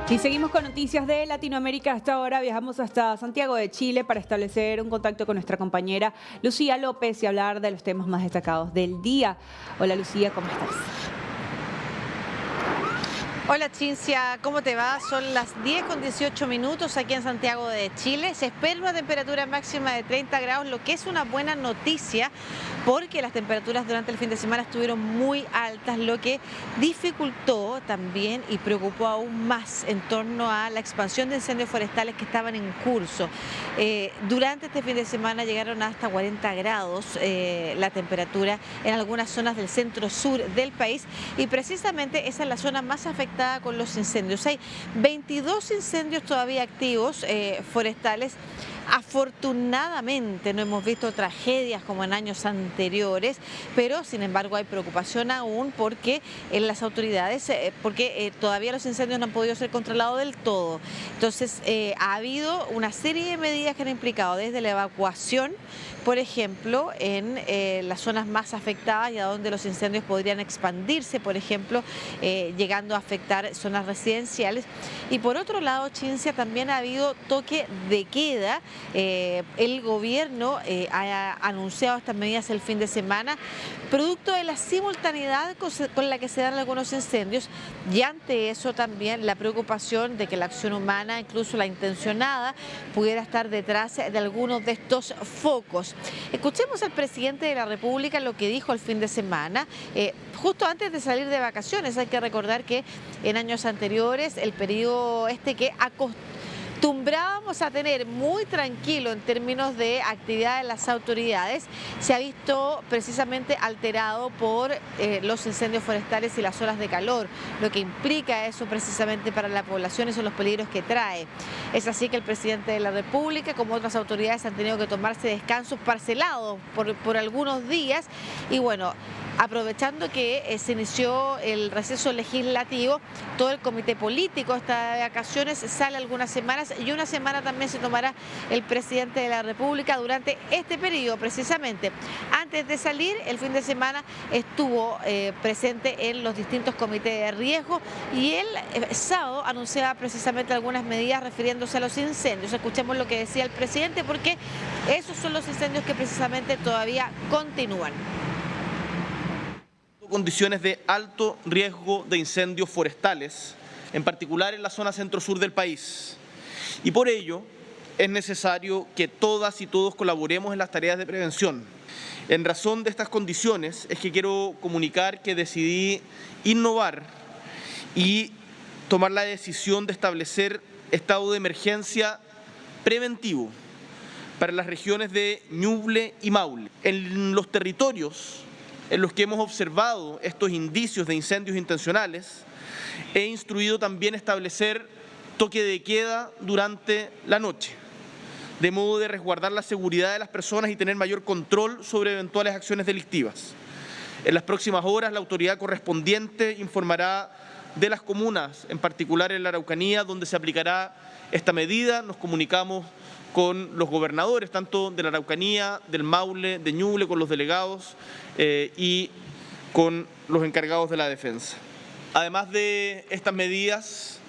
Y seguimos con noticias de Latinoamérica. Hasta ahora viajamos hasta Santiago de Chile para establecer un contacto con nuestra compañera Lucía López y hablar de los temas más destacados del día. Hola Lucía, ¿cómo estás? Hola Cincia, ¿cómo te va? Son las 10:18 aquí en Santiago de Chile. Se espera una temperatura máxima de 30 grados, lo que es una buena noticia porque las temperaturas durante el fin de semana estuvieron muy altas, lo que dificultó también y preocupó aún más en torno a la expansión de incendios forestales que estaban en curso. Durante este fin de semana llegaron hasta 40 grados la temperatura en algunas zonas del centro-sur del país y precisamente esa es la zona más afectada con los incendios. Hay 22 incendios todavía activos forestales. Afortunadamente no hemos visto tragedias como en años anteriores, pero sin embargo hay preocupación aún porque en las autoridades, todavía los incendios no han podido ser controlados del todo. Entonces ha habido una serie de medidas que han implicado desde la evacuación, por ejemplo, en las zonas más afectadas y a donde los incendios podrían expandirse, por ejemplo, llegando a afectar zonas residenciales. Y por otro lado, Cincia, también ha habido toque de queda. El gobierno ha anunciado estas medidas el fin de semana, producto de la simultaneidad con la que se dan algunos incendios y ante eso también la preocupación de que la acción humana, incluso la intencionada, pudiera estar detrás de algunos de estos focos. Escuchemos al presidente de la República lo que dijo el fin de semana, justo antes de salir de vacaciones. Hay que recordar que en años anteriores el periodo que acostumbrábamos a tener muy tranquilo en términos de actividad de las autoridades, se ha visto precisamente alterado por los incendios forestales y las olas de calor, lo que implica eso precisamente para la población y son los peligros que trae. Es así que el presidente de la República, como otras autoridades, han tenido que tomarse descansos parcelados por algunos días y bueno, aprovechando que se inició el receso legislativo, todo el comité político está de vacaciones, sale algunas semanas y una semana también se tomará el presidente de la República durante este periodo precisamente. Antes de salir, el fin de semana estuvo presente en los distintos comités de riesgo y el sábado anunciaba precisamente algunas medidas refiriéndose a los incendios. Escuchemos lo que decía el presidente porque esos son los incendios que precisamente todavía continúan. Condiciones de alto riesgo de incendios forestales, en particular en la zona centro-sur del país. Y por ello es necesario que todas y todos colaboremos en las tareas de prevención. En razón de estas condiciones es que quiero comunicar que decidí innovar y tomar la decisión de establecer estado de emergencia preventivo para las regiones de Ñuble y Maule. En los territorios en los que hemos observado estos indicios de incendios intencionales, he instruido también establecer toque de queda durante la noche, de modo de resguardar la seguridad de las personas y tener mayor control sobre eventuales acciones delictivas. En las próximas horas, la autoridad correspondiente informará de las comunas, en particular en la Araucanía, donde se aplicará esta medida. Nos comunicamos con los gobernadores, tanto de la Araucanía, del Maule, de Ñuble, con los delegados y con los encargados de la defensa. Además de estas medidas,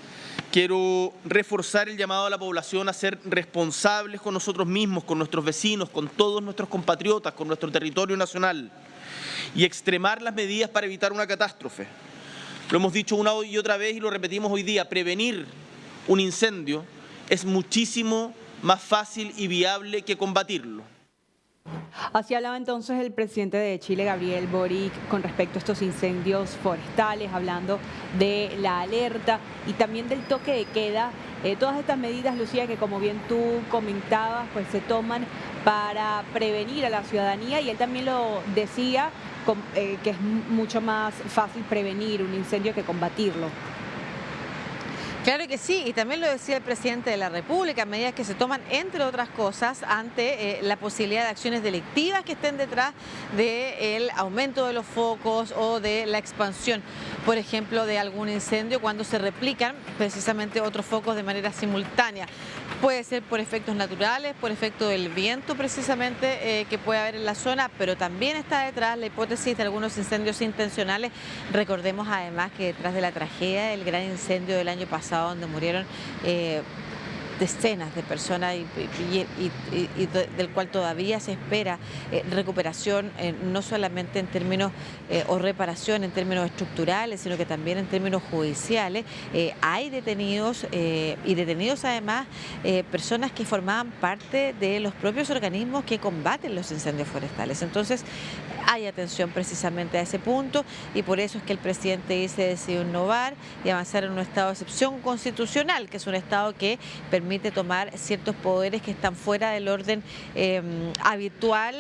quiero reforzar el llamado a la población a ser responsables con nosotros mismos, con nuestros vecinos, con todos nuestros compatriotas, con nuestro territorio nacional y extremar las medidas para evitar una catástrofe. Lo hemos dicho una y otra vez y lo repetimos hoy día, prevenir un incendio es muchísimo más fácil y viable que combatirlo. Así hablaba entonces el presidente de Chile, Gabriel Boric, con respecto a estos incendios forestales, hablando de la alerta y también del toque de queda. Todas estas medidas, Lucía, que como bien tú comentabas, pues se toman para prevenir a la ciudadanía y él también lo decía, que es mucho más fácil prevenir un incendio que combatirlo. Claro que sí, y también lo decía el presidente de la República, medidas que se toman, entre otras cosas, ante la posibilidad de acciones delictivas que estén detrás del aumento de los focos o de la expansión, por ejemplo, de algún incendio cuando se replican precisamente otros focos de manera simultánea. Puede ser por efectos naturales, por efecto del viento precisamente que puede haber en la zona, pero también está detrás la hipótesis de algunos incendios intencionales. Recordemos además que detrás de la tragedia del gran incendio del año pasado sábado, donde murieron decenas de personas y del cual todavía se espera recuperación, no solamente en términos o reparación en términos estructurales, sino que también en términos judiciales. Hay detenidos y detenidos además personas que formaban parte de los propios organismos que combaten los incendios forestales. Entonces hay atención precisamente a ese punto y por eso es que el presidente dice decidió innovar y avanzar en un estado de excepción constitucional, que es un estado que permite tomar ciertos poderes que están fuera del orden habitual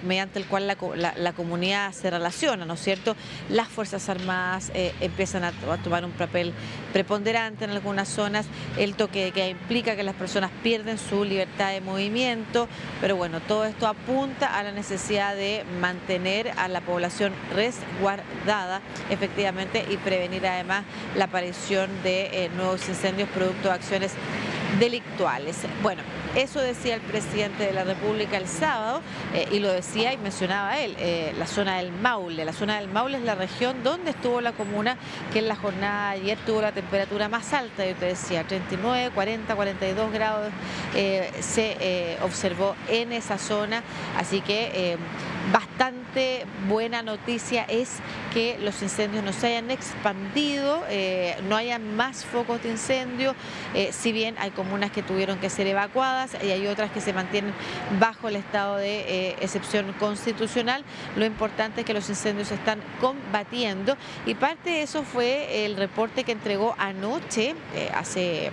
mediante el cual la comunidad se relaciona, ¿no es cierto? Las Fuerzas Armadas empiezan a tomar un papel preponderante en algunas zonas, el toque de queda implica que las personas pierden su libertad de movimiento, pero bueno, todo esto apunta a la necesidad de mantener a la población resguardada efectivamente y prevenir además la aparición de nuevos incendios producto de acciones delictuales. Bueno, eso decía el presidente de la República el sábado y lo decía y mencionaba él, la zona del Maule. La zona del Maule es la región donde estuvo la comuna que en la jornada de ayer tuvo la temperatura más alta, yo te decía, 39, 40, 42 grados se observó en esa zona, así que bastante buena noticia es que los incendios no se hayan expandido, no hayan más focos de incendio, si bien hay comunas que tuvieron que ser evacuadas y hay otras que se mantienen bajo el estado de excepción constitucional. Lo importante es que los incendios se están combatiendo y parte de eso fue el reporte que entregó anoche, hace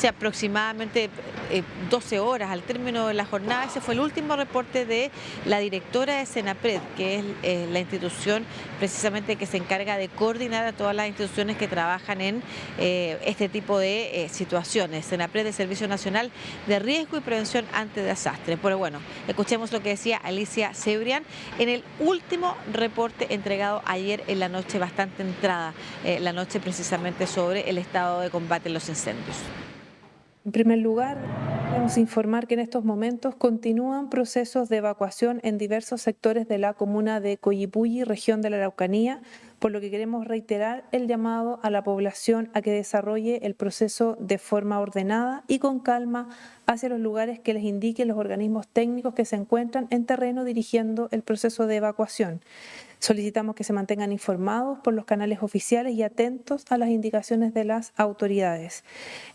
aproximadamente 12 horas al término de la jornada. Ese fue el último reporte de la directora de Senapred, que es la institución precisamente que se encarga de coordinar a todas las instituciones que trabajan en este tipo de situaciones. Senapred, el Servicio Nacional de Riesgo y Prevención ante Desastres. Pero bueno, escuchemos lo que decía Alicia Cebrián en el último reporte entregado ayer en la noche, bastante entrada, la noche precisamente sobre el estado de combate en los incendios. En primer lugar, debemos informar que en estos momentos continúan procesos de evacuación en diversos sectores de la comuna de Coyipulli, región de la Araucanía, por lo que queremos reiterar el llamado a la población a que desarrolle el proceso de forma ordenada y con calma hacia los lugares que les indiquen los organismos técnicos que se encuentran en terreno dirigiendo el proceso de evacuación. Solicitamos que se mantengan informados por los canales oficiales y atentos a las indicaciones de las autoridades.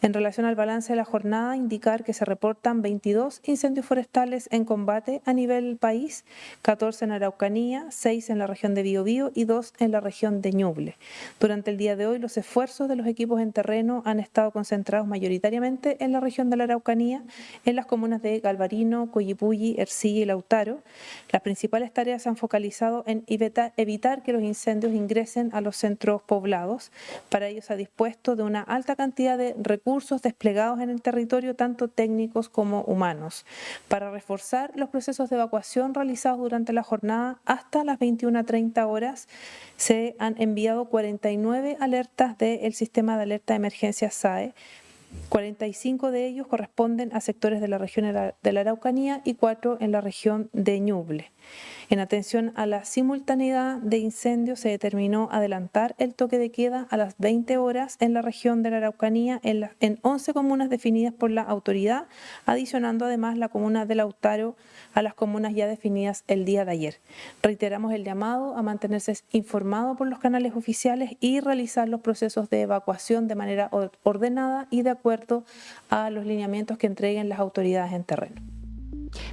En relación al balance de la jornada, indicar que se reportan 22 incendios forestales en combate a nivel país, 14 en Araucanía, 6 en la región de Biobío y 2 en la región de Ñuble. Durante el día de hoy, los esfuerzos de los equipos en terreno han estado concentrados mayoritariamente en la región de la Araucanía, en las comunas de Galvarino, Coyipulli, Ercilla y Lautaro. Las principales tareas se han focalizado en evitar que los incendios ingresen a los centros poblados. Para ello se ha dispuesto de una alta cantidad de recursos desplegados en el territorio, tanto técnicos como humanos. Para reforzar los procesos de evacuación realizados durante la jornada, hasta las 21:30 horas, se han enviado 49 alertas del sistema de alerta de emergencia SAE. 45 de ellos corresponden a sectores de la región de la Araucanía y 4 en la región de Ñuble. En atención a la simultaneidad de incendios, se determinó adelantar el toque de queda a las 20 horas en la región de la Araucanía en 11 comunas definidas por la autoridad, adicionando además la comuna de Lautaro a las comunas ya definidas el día de ayer. Reiteramos el llamado a mantenerse informado por los canales oficiales y realizar los procesos de evacuación de manera ordenada y de acuerdo a los lineamientos que entreguen las autoridades en terreno.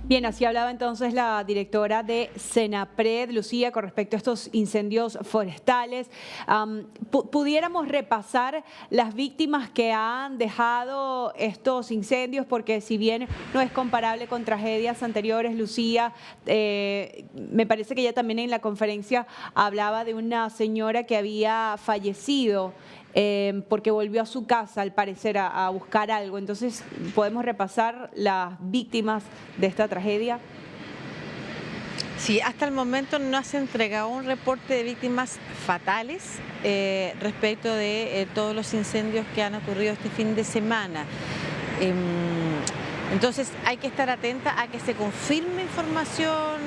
Bien, así hablaba entonces la directora de Senapred, Lucía, con respecto a estos incendios forestales. ¿Pudiéramos repasar las víctimas que han dejado estos incendios? Porque si bien no es comparable con tragedias anteriores, Lucía, me parece que ella también en la conferencia hablaba de una señora que había fallecido porque volvió a su casa, al parecer, a buscar algo. Entonces, ¿podemos repasar las víctimas de esta tragedia? Sí, hasta el momento no se ha entregado un reporte de víctimas fatales respecto de todos los incendios que han ocurrido este fin de semana. Entonces, hay que estar atenta a que se confirme información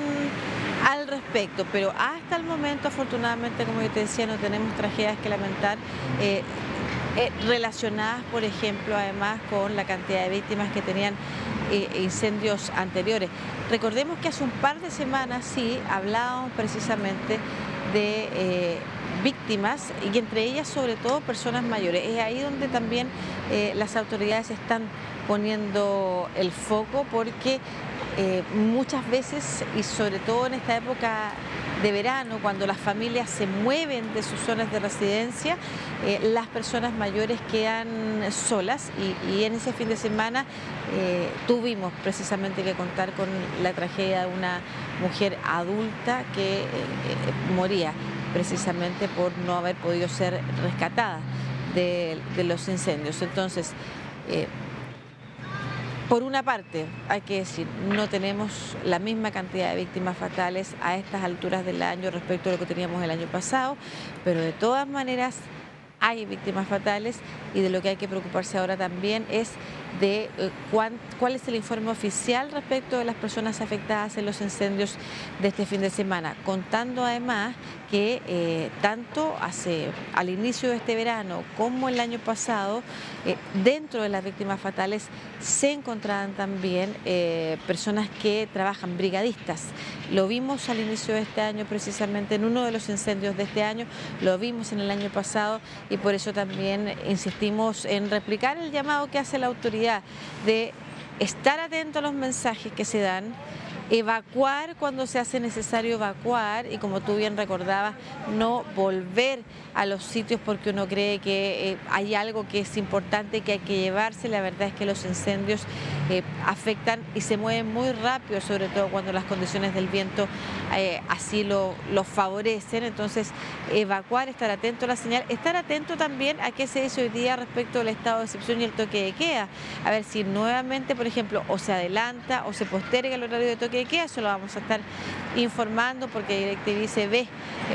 al respecto, pero hasta el momento, afortunadamente, como yo te decía, no tenemos tragedias que lamentar. relacionadas, por ejemplo, además con la cantidad de víctimas que tenían incendios anteriores. Recordemos que hace un par de semanas sí hablábamos precisamente de víctimas y entre ellas sobre todo personas mayores. Es ahí donde también las autoridades están poniendo el foco porque muchas veces y sobre todo en esta época de verano, cuando las familias se mueven de sus zonas de residencia, las personas mayores quedan solas y en ese fin de semana tuvimos precisamente que contar con la tragedia de una mujer adulta que moría precisamente por no haber podido ser rescatada de los incendios. Entonces, por una parte, hay que decir, no tenemos la misma cantidad de víctimas fatales a estas alturas del año respecto a lo que teníamos el año pasado, pero de todas maneras hay víctimas fatales y de lo que hay que preocuparse ahora también es de cuál es el informe oficial respecto de las personas afectadas en los incendios de este fin de semana, contando además que tanto al inicio de este verano como el año pasado, dentro de las víctimas fatales se encontraban también personas que trabajan, brigadistas. Lo vimos al inicio de este año precisamente en uno de los incendios de este año, lo vimos en el año pasado y por eso también insistimos en replicar el llamado que hace la autoridad de estar atento a los mensajes que se dan, evacuar cuando se hace necesario evacuar y como tú bien recordabas, no volver a los sitios porque uno cree que hay algo que es importante que hay que llevarse. La verdad es que los incendios afectan y se mueven muy rápido, sobre todo cuando las condiciones del viento así lo favorecen. Entonces, evacuar, estar atento a la señal, estar atento también a qué se dice hoy día respecto del estado de excepción y el toque de queda. A ver si nuevamente, por ejemplo, o se adelanta o se posterga el horario de toque de queda, eso lo vamos a estar informando porque DirecTV se ve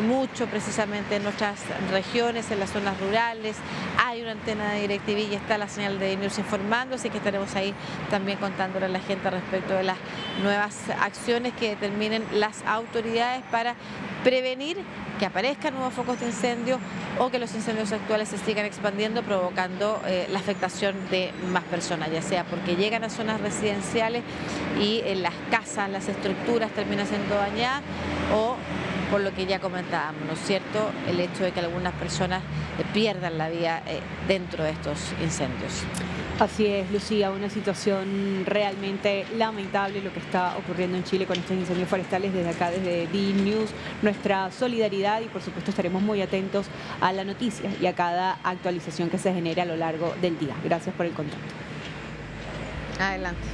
mucho precisamente en nuestras regiones, en las zonas rurales, hay una antena de DirecTV y está la señal de News informando, así que estaremos ahí también contándole a la gente respecto de las nuevas acciones que determinen las autoridades para prevenir que aparezcan nuevos focos de incendio o que los incendios actuales se sigan expandiendo provocando la afectación de más personas, ya sea porque llegan a zonas residenciales y en las casas, las estructuras terminan siendo dañadas o por lo que ya comentábamos, ¿no es cierto?, el hecho de que algunas personas pierdan la vida dentro de estos incendios. Así es, Lucía, una situación realmente lamentable lo que está ocurriendo en Chile con estos incendios forestales. Desde acá, desde DNews, nuestra solidaridad y por supuesto estaremos muy atentos a la noticia y a cada actualización que se genere a lo largo del día. Gracias por el contacto. Adelante.